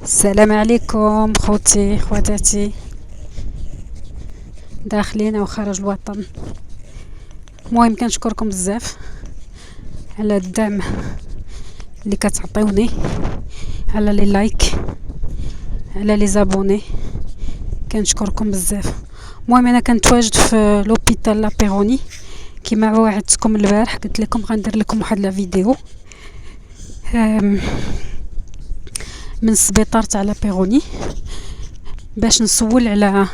السلام عليكم خوتي خواتاتي داخلين او خارج الوطن. المهم كنشكركم بزاف على الدعم اللي كتعطيوني، على لي لايك، على لي زابوني، كنشكركم بزاف. المهم انا كنتواجد في لوبيتال لا بيروني كما وعدتكم البارح، قلت لكم غندير لكم واحد لا فيديو من السبيطار تاع لا بيروني باش نسول على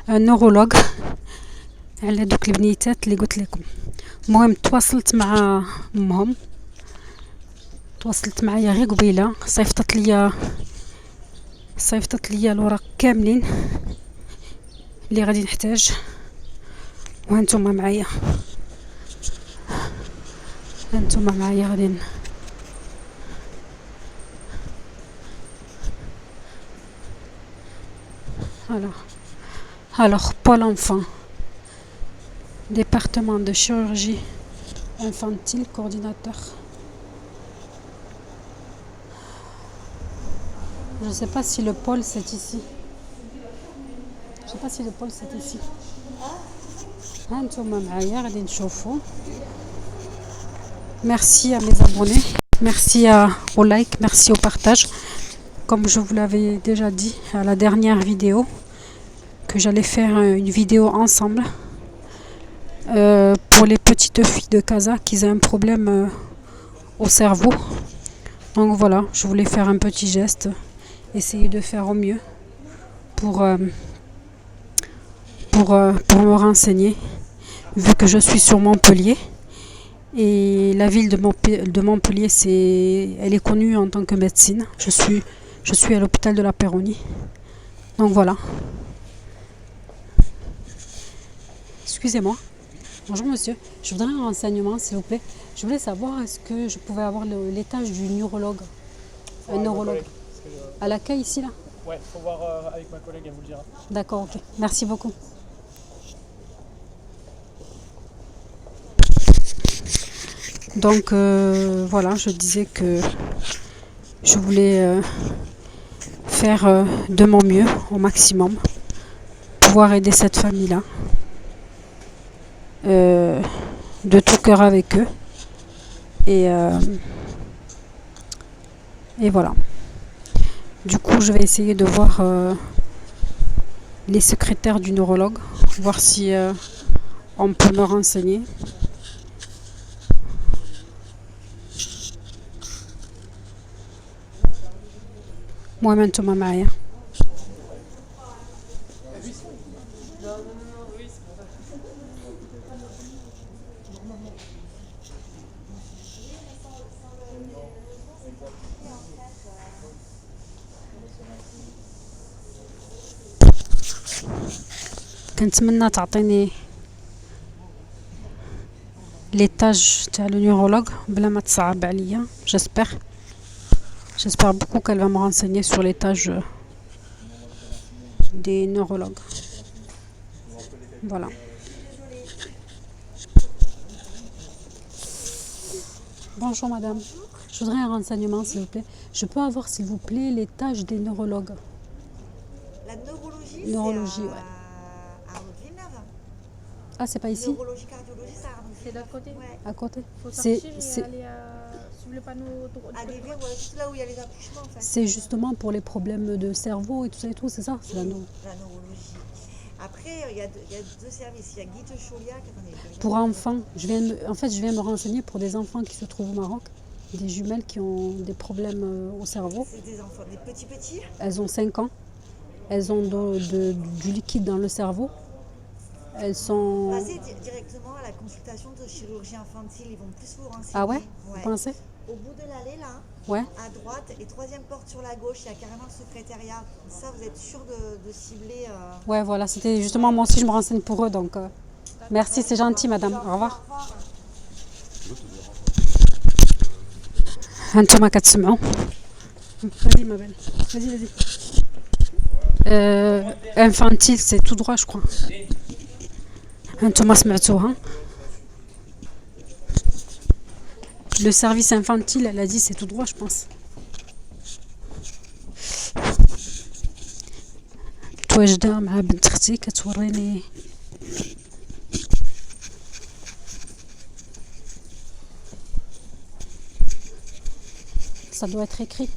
النورولوج، على دوك البنيتات اللي قلت لكم. المهم تواصلت مع امهم، تواصلت معايا غير قبيله، صيفطت ليا الوراق كاملين اللي غادي نحتاج، وهانتوما معايا غادي alors Pôle enfant, département de chirurgie infantile, coordinateur. Je ne sais pas si le pôle c'est ici. هانتوما معايا غادي نشوفوا. Merci à mes abonnés, merci au like, merci au partage. Comme je vous l'avais déjà dit à la dernière vidéo, que j'allais faire une vidéo ensemble pour les petites filles de Casa qui ont un problème au cerveau. Donc voilà, je voulais faire un petit geste, essayer de faire au mieux pour me renseigner, vu que je suis sur Montpellier. Et la ville de Montpellier, elle est connue en tant que médecine. Je suis à l'hôpital de la Péronie. Donc voilà. Excusez-moi. Bonjour monsieur. Je voudrais un renseignement s'il vous plaît. Je voulais savoir est-ce que je pouvais avoir l'étage du neurologue. Un neurologue. À l'accueil ici là. Ouais, faut voir avec ma collègue, elle vous le dira. D'accord, ok. Merci beaucoup. Donc voilà, je disais que je voulais faire de mon mieux au maximum, pouvoir aider cette famille-là, de tout cœur avec eux. Et voilà. Du coup, je vais essayer de voir les secrétaires du neurologue, voir si on peut me renseigner. المهم انتم معايا. كنتمنى تعطيني ليتاج تاع لو نيورولوج بلا ما تصعب عليا. J'espère beaucoup qu'elle va me renseigner sur l'étage des neurologues. Voilà. Bonjour madame. Je voudrais un renseignement s'il vous plaît. Je peux avoir s'il vous plaît l'étage des neurologues. La neurologie, Neurologie, ouais. À Villeneuve. Ah, c'est pas ici? Neurologie, cardiologie, ça Arnaud. C'est d'à côté. Ouais. À côté? Faut C'est sortir et aller sur le panneau droit. Arriver, ouais, c'est là où il y a les accouchements en fait. c'est justement pour les problèmes de cerveau et tout, c'est ça? C'est la La neurologie. Après, il y a deux services. Il y a Guy Chauliac. Attendez, Pour enfants, je viens me renseigner pour des enfants qui se trouvent au Maroc, des jumelles qui ont des problèmes au cerveau. C'est des enfants, des petits. Elles ont 5 ans. Elles ont du liquide dans le cerveau. Elles sont... Passez directement à la consultation de chirurgie infantile. Ils vont plus vous renseigner. Ah ouais? Vous pensez? Au bout de l'allée, là, Ouais. à droite, et troisième porte sur la gauche, il y a carrément le secrétariat. Ça, vous êtes sûr de cibler. Ouais, voilà, c'était justement moi aussi, je me renseigne pour eux. Donc, merci, c'est gentil, madame. Au revoir. هانتوما كتسمعوا. Vas-y, ma belle. Vas-y. Infantile, c'est tout droit, je crois. هانتوما سمعتوها. Le service infantile, elle a dit c'est tout droit, je pense. متواجدة مع بنت اختي كتوريني ça doit être écrit.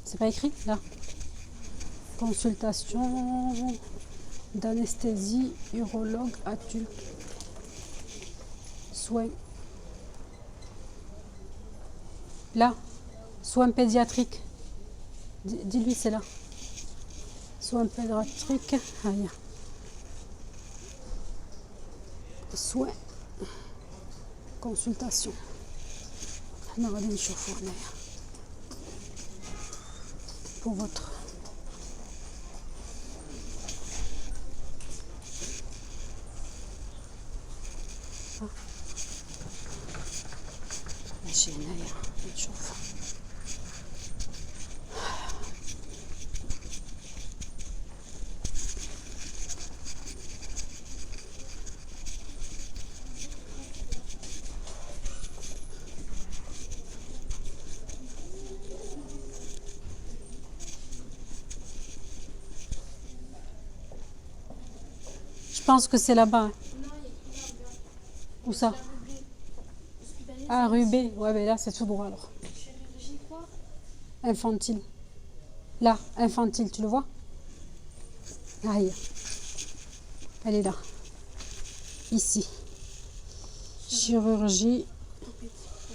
C'est pas écrit là. Consultation d'anesthésie, urologue, adulte, soins. Là, soins pédiatriques. Dis-lui, c'est là. Soins pédiatriques. Aïe. Soins. Consultation. حنا غادي نشوفو هنايا pour votre ماشي هنايا نشوف Je pense que c'est là-bas. Où ça? Ah, Rubé. Ouais, mais là, c'est tout droit alors. Infantile. Là, infantile, tu le vois? Aïe. Elle est là. Ici. Chirurgie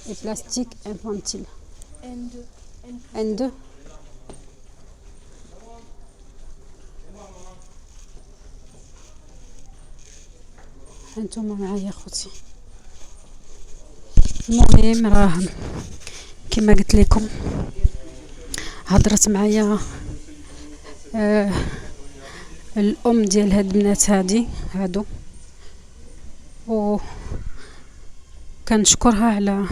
et plastique infantile. N2. N2. انتم معايا خوتي. المهم راه كما قلت لكم هضرت معايا الام ديال هاد البنات هادو و كنشكرها على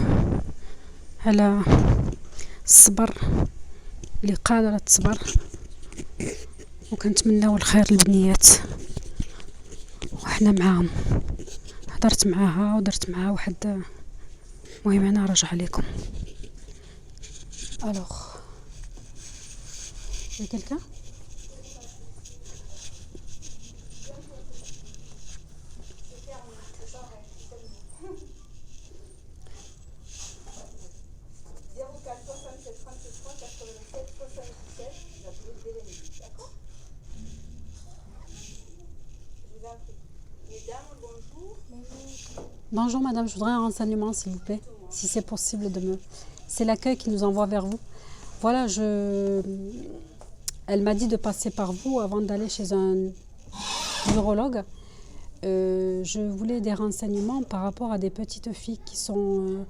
الصبر اللي قادره تصبر وكنتمناو الخير للبنيات وحنا معاهم. هضرت معاها ودرت معاها واحد المهم انا راجعه لكم. الوغ يا كلكا Bonjour madame, je voudrais un renseignement s'il vous plaît, si c'est possible de me... C'est l'accueil qui nous envoie vers vous. Voilà, elle m'a dit de passer par vous avant d'aller chez un urologue. Je voulais des renseignements par rapport à des petites filles qui sont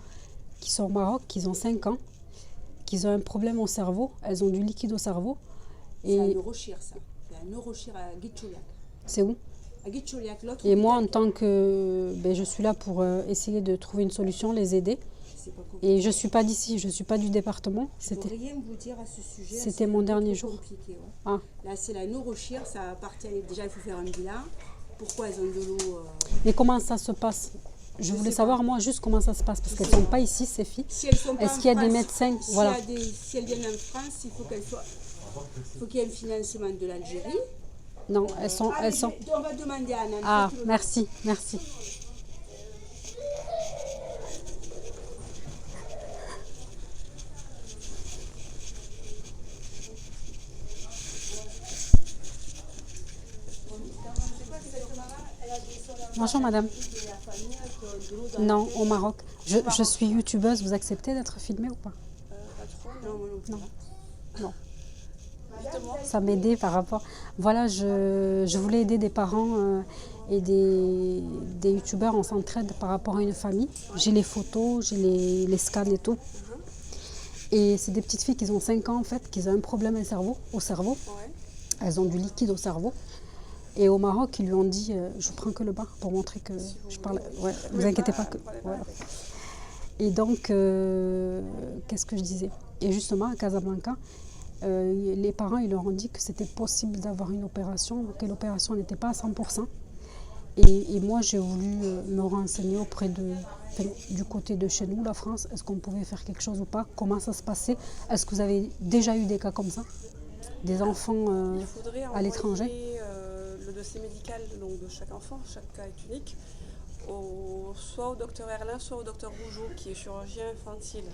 au Maroc, qui ont 5 ans, qui ont un problème au cerveau, elles ont du liquide au cerveau. C'est un neurochir ça, c'est un neurochir à Guitchouliac. C'est où? L'autre et moi, en tant que... je suis là pour essayer de trouver une solution, les aider. Et je ne suis pas d'ici, je ne suis pas du département. Je ne peux rien vous dire à ce sujet. C'était mon dernier jour. Compliqué, ouais. Ah. Là, c'est la neurochir, ça appartient... Déjà, il faut faire un bilan. Pourquoi elles ont de l'eau Et comment ça se passe? Je voulais savoir, moi, juste comment ça se passe. Parce qu'elles ne sont pas ici, ces filles. Si elles sont pas Est-ce qu'il y a des médecins? Voilà. Si elles viennent en France, il faut qu'il y ait un financement de l'Algérie. Non, elles sont... On va demander à Nantes. Ah, merci, merci. Bonjour madame. Non, au Maroc. Je suis youtubeuse, vous acceptez d'être filmée ou pas? Non. Non. Ça m'aidait par rapport... Voilà, je voulais aider des parents et des youtubeurs, on s'entraide par rapport à une famille. J'ai les photos, j'ai les scans et tout. Et c'est des petites filles qui ont 5 ans en fait, qui ont un problème au cerveau. Elles ont du liquide au cerveau. Et au Maroc, ils lui ont dit, je prends que le bas pour montrer que je parle... Ouais, vous inquiétez pas. Voilà. Et donc, qu'est-ce que je disais? Et justement, à Casablanca, les parents ils leur ont dit que c'était possible d'avoir une opération, que l'opération n'était pas à 100%. Et moi, j'ai voulu me renseigner du côté de chez nous, la France. Est-ce qu'on pouvait faire quelque chose ou pas? Comment ça se passait? Est-ce que vous avez déjà eu des cas comme ça? Des enfants Il faudrait à l'étranger? envoyer le dossier médical donc, de chaque enfant, chaque cas est unique, soit au docteur Erlin, soit au docteur Rougeau, qui est chirurgien infantile.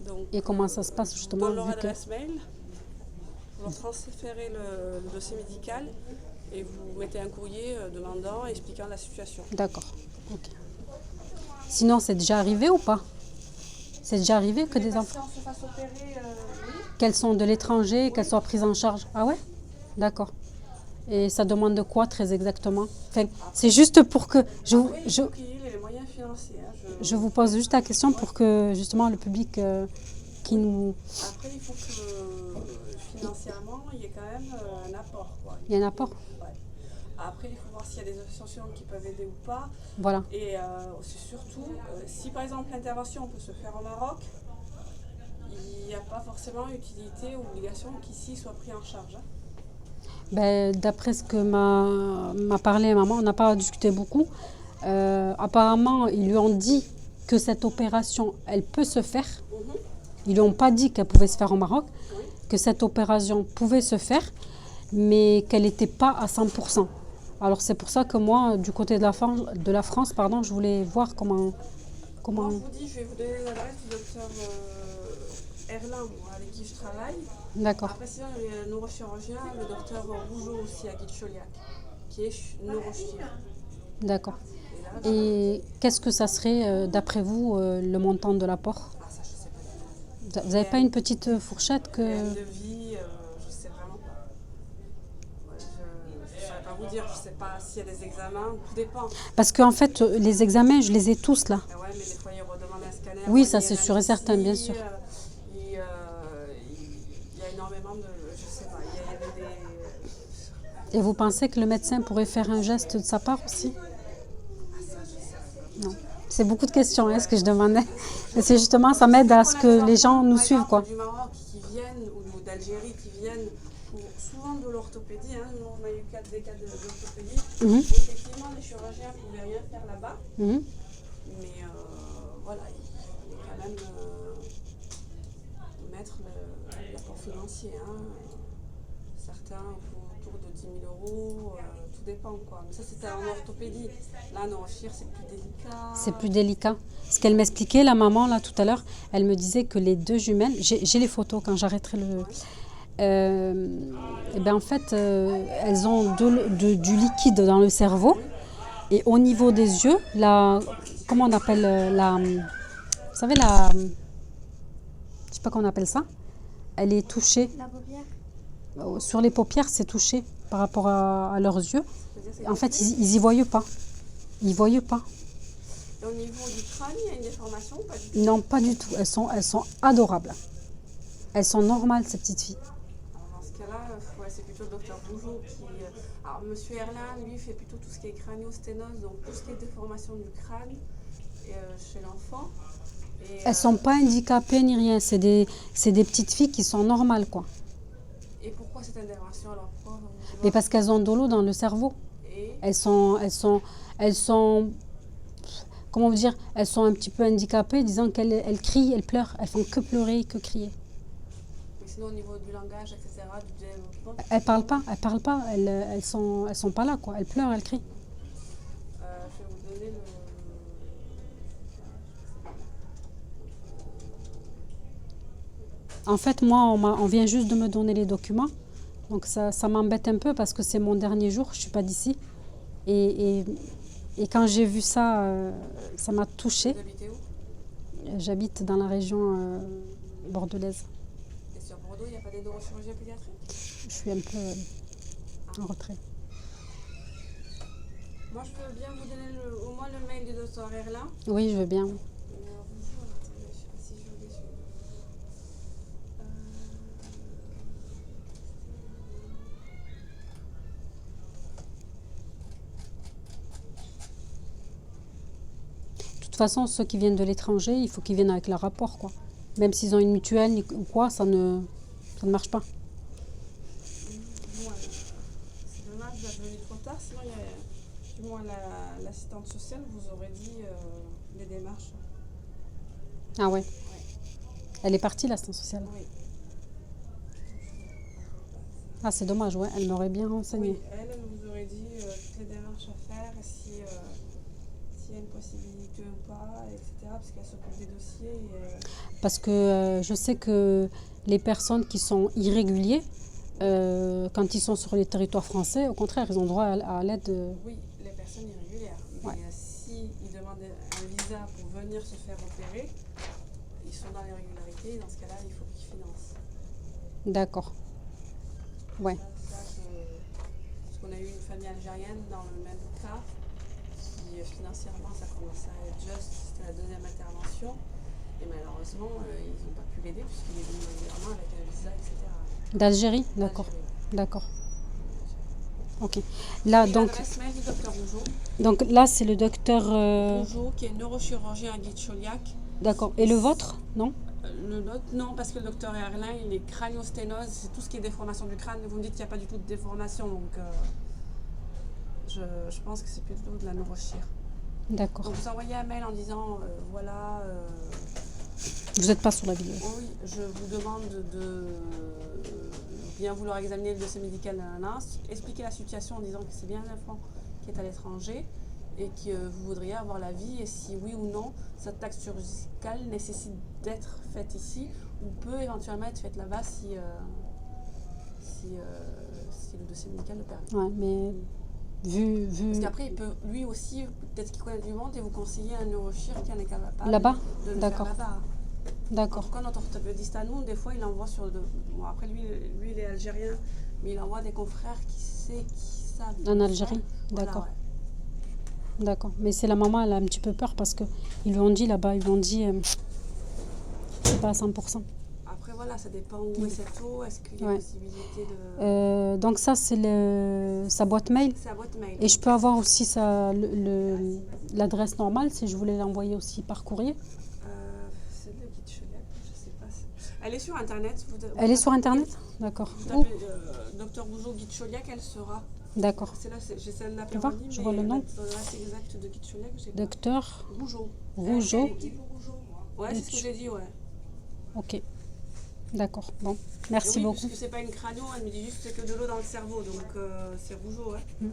Donc, Et comment ça se passe justement? dans leur vu que- adresse mail, vous leur transférez le dossier médical et vous mettez un courrier demandant, expliquant la situation. D'accord. Ok. Sinon, c'est déjà arrivé ou pas? C'est déjà arrivé que des enfants se fassent opérer, oui. qu'elles sont de l'étranger, qu'elles soient prises en charge? Ah ouais? D'accord. Et ça demande quoi très exactement? Enfin, c'est juste pour que Après, il faut qu'il y ait les moyens financiers. Hein. je vous pose juste la question pour que justement le public qui nous... Après, il faut que financièrement, il y ait quand même un apport. Quoi. Il y a un apport? Ouais. Après, il faut voir s'il y a des associations qui peuvent aider ou pas. Voilà. Et c'est surtout, si par exemple l'intervention peut se faire au Maroc, il n'y a pas forcément utilité ou obligation qu'ici soit pris en charge. Hein. Ben, d'après ce que m'a parlé maman, on n'a pas discuté beaucoup. Apparemment, ils lui ont dit que cette opération, elle peut se faire. Ils lui ont pas dit qu'elle pouvait se faire au Maroc, que cette opération pouvait se faire, mais qu'elle n'était pas à 100%. Alors c'est pour ça que moi, du côté de la France, pardon, je voulais voir comment... Moi, je vous dis, je vais vous donner l'adresse du docteur Erlin, moi, avec qui je travaille. D'accord. Après, sinon, il y a le neurochirurgien, le docteur Rougeau aussi à Guicholiac, qui est neurochirurgien. D'accord. Et là, Et qu'est-ce que ça serait, d'après vous, le montant de l'apport? ça, je sais pas. Vous n'avez pas une petite fourchette Et un que... devis, je sais vraiment pas. Ouais, je ne saurais pas vous dire, je sais pas s'il y a des examens, tout dépend. Parce qu'en fait, les examens, je les ai tous là. Ah ouais, mais des fois, ils redemandent un scanner. Oui, ça, c'est sûr et certain, bien sûr. Il y a énormément de... Je sais pas, il y avait des... Et vous pensez que le médecin pourrait faire un geste de sa part aussi? Non. C'est beaucoup de questions, ce que je demandais. Et c'est justement, ça m'aide à ce que les gens nous suivent, quoi. Du Maroc qui viennent, ou d'Algérie qui viennent, pour souvent de l'orthopédie. Hein. Nous, on a eu des cas d'orthopédie. Mhm. Effectivement, les chirurgiens ne pouvaient rien faire là-bas. Mhm. Mais voilà, il faut quand même mettre l'apport financier. Hein. Certains, il faut autour de 10 000 euros, tout dépend. Quoi. Mais ça, c'était en orthopédie. Là, en neurochir, c'est plus délicat. C'est plus délicat. Ce qu'elle m'expliquait, la maman, là, tout à l'heure, elle me disait que les deux jumelles, j'ai les photos quand j'arrêterai le... et ben en fait, elles ont du liquide dans le cerveau. Et au niveau des yeux, comment on appelle vous savez, je sais pas comment on appelle ça. Elle est touchée. La paupière? Sur les paupières, c'est touché par rapport à leurs yeux. En fait, ils y voient pas. Ils voient pas. Et au niveau du crâne, il y a une déformation ou pas du tout? Non, pas du tout. Elles sont adorables. Elles sont normales, ces petites filles. Alors, dans ce cas-là, ouais, c'est plutôt le docteur Rougeau qui... Alors, monsieur Erlin, lui, fait plutôt tout ce qui est craniosténose, donc tout ce qui est déformation du crâne chez l'enfant. Et, Elles sont pas handicapées ni rien. C'est des petites filles qui sont normales, quoi. Et pourquoi cette intervention alors? Mais parce qu'elles ont de l'eau dans le cerveau. Et Elles sont, comment vous dire, elles sont un petit peu handicapées, disant qu'elles crient, elles pleurent. Elles font que pleurer, que crier. mais sinon, au niveau du langage, etc., du développement, Elles parlent pas. Elles sont pas là, quoi. Elles pleurent, elles crient. je vais vous donner le... En fait, moi, on vient juste de me donner les documents. Donc ça m'embête un peu parce que c'est mon dernier jour, je ne suis pas d'ici. Et quand j'ai vu ça, ça m'a touchée. Vous habitez où? J'habite dans la région bordelaise. Et sur Bordeaux, il n'y a pas des neurochirurgiens pédiatriques? Je suis un peu en retrait. Moi, je veux bien vous donner au moins le mail du docteur Erlin. Oui, je veux bien. Rougeau, attendez, je ne sais pas si je l'ai dessus. De toute façon, ceux qui viennent de l'étranger, il faut qu'ils viennent avec leur rapport, quoi. Même s'ils ont une mutuelle ou quoi, ça ne marche pas. Bon, c'est dommage, vous avez venu trop tard, sinon il y a du moins l'assistante sociale vous aurait dit les démarches. Ah ouais. Elle est partie, l'assistante sociale. Oui. Ah, c'est dommage, ouais. Elle m'aurait bien renseigné. Oui, elle vous aurait dit toutes les démarches à faire, s'il y a une possibilité ou pas, etc. Parce qu'elle s'occupe des dossiers. Parce que je sais que les personnes qui sont irréguliers, quand ils sont sur les territoires français, au contraire, ils ont droit à l'aide. Oui, les personnes irrégulières. Mais Ouais. s'ils demandent un visa pour venir se faire opérer, ils sont dans l'irrégularité. Dans ce cas-là, il faut qu'ils financent. D'accord. Ouais. Parce qu'on a eu une famille algérienne dans le même cas, qui financièrement, ça commençait à être juste, c'était la deuxième intervention. Et malheureusement, ils n'ont pas pu l'aider puisqu'il est venu régulièrement avec un visa, etc. D'Algérie? D'accord. D'Algérie. D'accord. Ok. Là, Et donc, l'adresse mail du docteur Rougeau. donc là, c'est le docteur. Rougeau, qui est neurochirurgien à Guitcholiac. D'accord. Et le vôtre? Non? Le nôtre, non, parce que le docteur Erlin, il est craniosténose, c'est tout ce qui est déformation du crâne. Vous me dites qu'il n'y a pas du tout de déformation, donc je pense que c'est plutôt de la neurochir. D'accord. Donc vous envoyez un mail en disant, voilà, Vous n'êtes pas sur la vidéo. oui, je vous demande de bien vouloir examiner le dossier médical d'un lance, expliquer la situation en disant que c'est bien un enfant qui est à l'étranger et que vous voudriez avoir l'avis et si oui ou non cette taxe chirurgicale nécessite d'être faite ici ou peut éventuellement être faite là-bas si le dossier médical le permet. Ouais, mais vu Parce qu'après, il peut lui aussi, peut-être qu'il connaît du monde et vous conseiller un neurochir qui en est capable Là-bas? de le D'accord. faire là-bas. En D'accord. tout cas, notre orthopédiste à nous, des fois, il envoie sur... Bon, après, lui, il est algérien, mais il envoie des confrères qui savent... En le Algérie? faire. Voilà, D'accord. ouais. D'accord. Mais c'est la maman, elle a un petit peu peur parce qu'ils lui ont dit là-bas, ils lui ont dit c'est pas à 100%. Après, voilà, ça dépend où est cette eau. Est-ce qu'il y a Ouais. possibilité de... Donc ça, c'est sa boîte mail. C'est à votre mail. Et je peux avoir aussi l'adresse normale si je voulais l'envoyer aussi par courrier. C'est le Guitcholiac, je sais pas. Elle est sur Internet. Elle est sur Internet? D'accord. Vous tapez Docteur Rougeau Guitcholiac, elle sera. D'accord. C'est là, j'essaie de Tu vois, l'appeler, je vois le nom. L'adresse exacte de Guitcholiac, j'ai pas. Docteur Rougeau. Rougeau. Ouais, c'est ce que j'ai dit, ouais. Ok. D'accord. Bon. Et Merci oui, beaucoup. puisque c'est pas une crânio, elle me dit juste que c'est que de l'eau dans le cerveau, donc c'est Rougeau, ouais.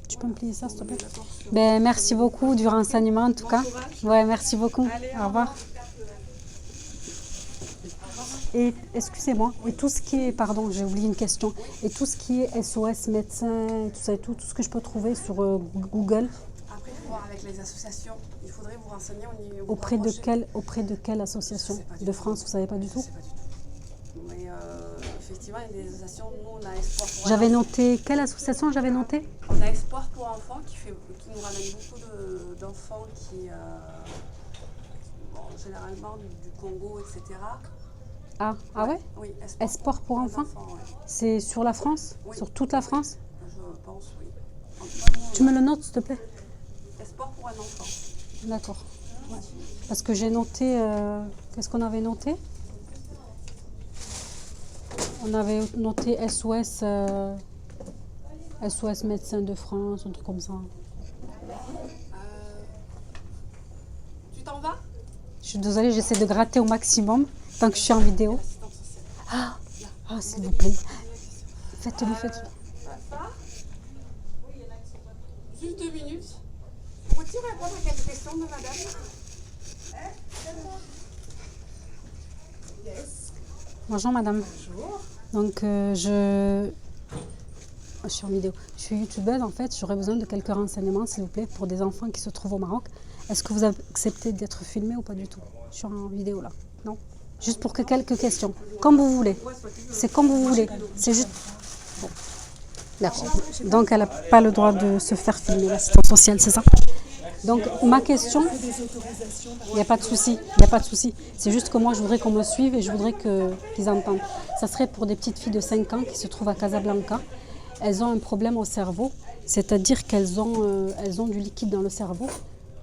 Tu peux me plier ça, s'il te On plaît? est d'accord sur- Ben, merci beaucoup du renseignement en tout Bon cas. courage. Ouais, merci beaucoup. Allez, Au revoir. Et excusez-moi, et tout ce qui est, pardon, j'ai oublié une question, et tout ce qui est SOS médecin, tout ça et tout ce que je peux trouver sur Google, Après, il faut voir avec les associations. Il faudrait vous renseigner au niveau. auprès de quelle association Je sais pas du de tout. France, vous savez pas du Je tout? sais pas du tout. Mais effectivement, il y a des associations. Nous, on a Espoir pour J'avais enfants. noté, quelle association j'avais noté? On a Espoir pour enfants qui nous ramène beaucoup d'enfants qui, bon, généralement du Congo, etc. Ah ouais? Oui, Espoir pour les enfants? ouais. C'est sur la France? Oui. Sur toute la France? Je pense, oui. En tout cas, nous, Tu me le notes, s'il te plaît? Espoir pour un enfant. D'accord. Ouais. Parce que j'ai noté, qu'est-ce qu'on avait noté? On avait noté SOS Médecins de France, un truc comme ça. Tu t'en vas? Je suis désolée, j'essaie de gratter au maximum tant que je suis en vidéo. Assistante sociale. Ah, s'il vous plaît. Faites-le, faites-le. Juste 2 minutes. Pourrais-tu répondre à quelques questions de madame? Bonjour madame. Bonjour. Donc je suis en vidéo. Je suis youtubeuse en fait. J'aurais besoin de quelques renseignements s'il vous plaît pour des enfants qui se trouvent au Maroc. Est-ce que vous acceptez d'être filmé ou pas du tout? Je suis en vidéo là. Non? Juste pour que quelques questions. Comme vous voulez. C'est comme vous voulez. C'est juste... Bon. D'accord. Donc elle n'a pas le droit de se faire filmer, l'assistante sociale, c'est ça? Donc ma question, il n'y a pas de souci, il n'y a pas de souci. C'est juste que moi je voudrais qu'on me suive et je voudrais qu'ils entendent. Ça serait pour des petites filles de 5 ans qui se trouvent à Casablanca. Elles ont un problème au cerveau, c'est-à-dire qu'elles ont du liquide dans le cerveau.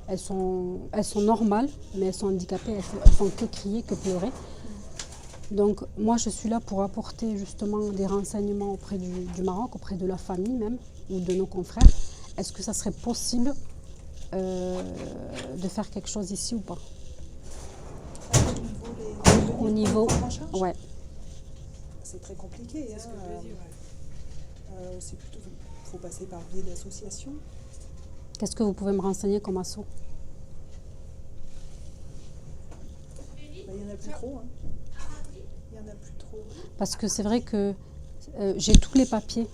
Elles sont normales, mais elles sont handicapées, elles font que crier, que pleurer. Donc moi je suis là pour apporter justement des renseignements auprès du Maroc, auprès de la famille même, ou de nos confrères. est-ce que ça serait possible de faire quelque chose ici ou pas? Au niveau, ouais. C'est très compliqué. Hein. C'est plutôt, faut passer par le biais d'associations. Qu'est-ce que vous pouvez me renseigner comme asso? Il n'y en a plus trop. Hein. Il y en a plus trop. Parce que c'est vrai que j'ai tous les papiers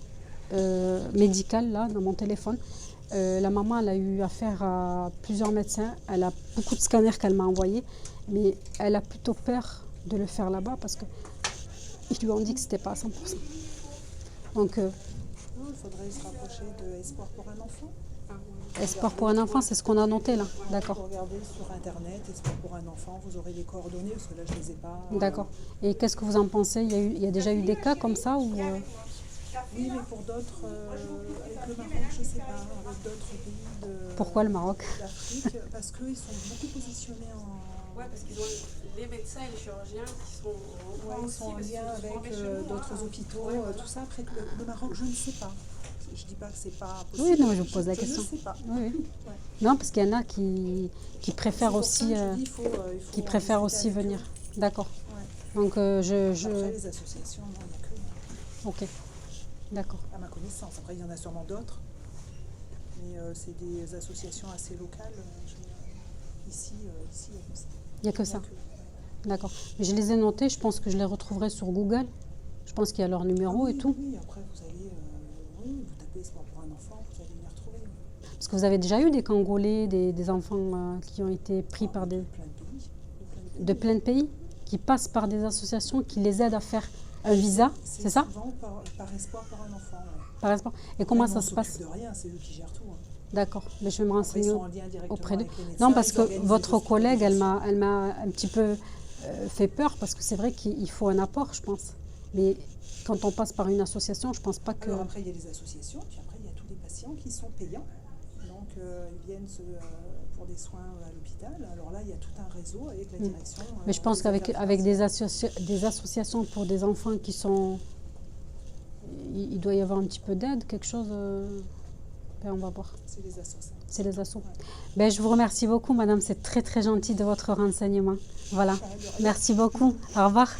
médicaux là dans mon téléphone. La maman, elle a eu affaire à plusieurs médecins. Elle a beaucoup de scanners qu'elle m'a envoyés, mais elle a plutôt peur de le faire là-bas parce que ils lui ont dit que c'était pas à 100%. Donc, Non, il faudrait se rapprocher de Espoir pour un enfant. Espoir pour un enfant, c'est ce qu'on a noté là. Vous D'accord. regardez sur Internet, Espoir pour un enfant, vous aurez les coordonnées, parce que là, je ne les ai pas. D'accord. Et qu'est-ce que vous en pensez? Il y a déjà eu des cas comme ça ou Oui, mais pour d'autres, avec le Maroc, je ne sais pas, avec d'autres pays Pourquoi le Maroc? d'Afrique, parce qu'ils sont beaucoup positionnés en... Ouais, parce qu'ils ont les médecins et les chirurgiens qui sont ils sont en lien avec d'autres hôpitaux, tout ça. Après, le Maroc, je ne sais pas. Je ne dis pas que c'est pas possible. Oui, non, je vous pose la question. Je ne sais pas. Oui, oui. Ouais. Non, parce qu'il y en a qui préfèrent C'est pour aussi, ça que je dis, il faut qui en préfèrent discuter aussi avec venir. eux. D'accord. Ouais. Donc, Après, les associations, non, il n'y a que... Ok. D'accord. À ma connaissance. Après, il y en a sûrement d'autres. Mais c'est des associations assez locales. Ici, il y a que ça. Il n'y a que ça. Ouais. D'accord. Mais je les ai notés, je pense que je les retrouverai sur Google. Je pense qu'il y a leur numéro Ah oui, et tout. Oui, après, vous allez... vous tapez Espoir pour un enfant, vous allez les retrouver. Parce que vous avez déjà eu des Congolais, des enfants qui ont été pris par des... De plein de pays. De plein de pays, qui passent par des associations qui les aident à faire un visa, c'est ça? Souvent par Espoir pour un enfant. Ouais. Par exemple. Et comment Après, ça on se passe? s'occupe de rien, c'est eux qui gèrent tout. Hein. D'accord, mais je vais me Après, ils renseigner sont en lien directement auprès d'eux. avec les médecins, Non, parce ils que organisent votre des collègue, elle m'a hospitalisations. un petit peu fait peur, parce que c'est vrai qu'il faut un apport, je pense. Mais quand on passe par une association, je pense pas que... Alors après, il y a les associations, puis après, il y a tous les patients qui sont payants. Donc, ils viennent pour des soins à l'hôpital. Alors là, il y a tout un réseau avec la direction. Mais je pense des qu'avec affaires avec des financières. associations pour des enfants qui sont... Il doit y avoir un petit peu d'aide, quelque chose... Ben, on va voir. C'est les assos. C'est les assos. Ouais. Ben, je vous remercie beaucoup, madame. C'est très, très gentil de votre renseignement. Voilà. Merci beaucoup. Au revoir.